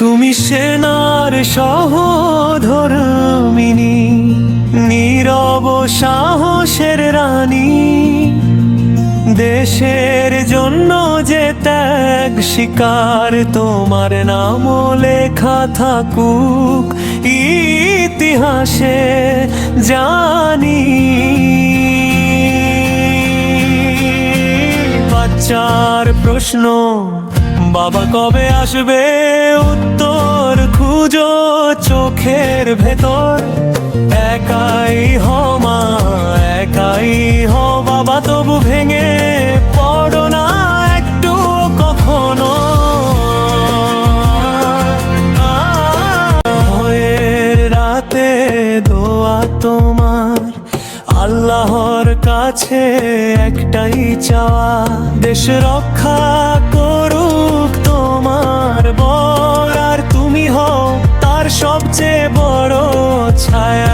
তুমি সেনার সহধর্মিণী, নীরব সাহসের রানী। দেশের জন্য যে ত্যাগ স্বীকার, তোমার নাম লেখা থাকুক ইতিহাসে জানি। বাচ্চার প্রশ্ন, বাবা কবে আসবে উত্তর খুঁজো চোখের ভেতর। একাই হও মা, একাই হও বাবা, তবু ভেঙে পড়ো না একটু কখনো। ভয়ের রাতে দোয়া তোমার, আল্লাহর কাছে একটাই চাওয়া, দেশ রক্ষা করুক তোমার বর, আর তুমি হও তার সবচেয়ে বড় ছায়া।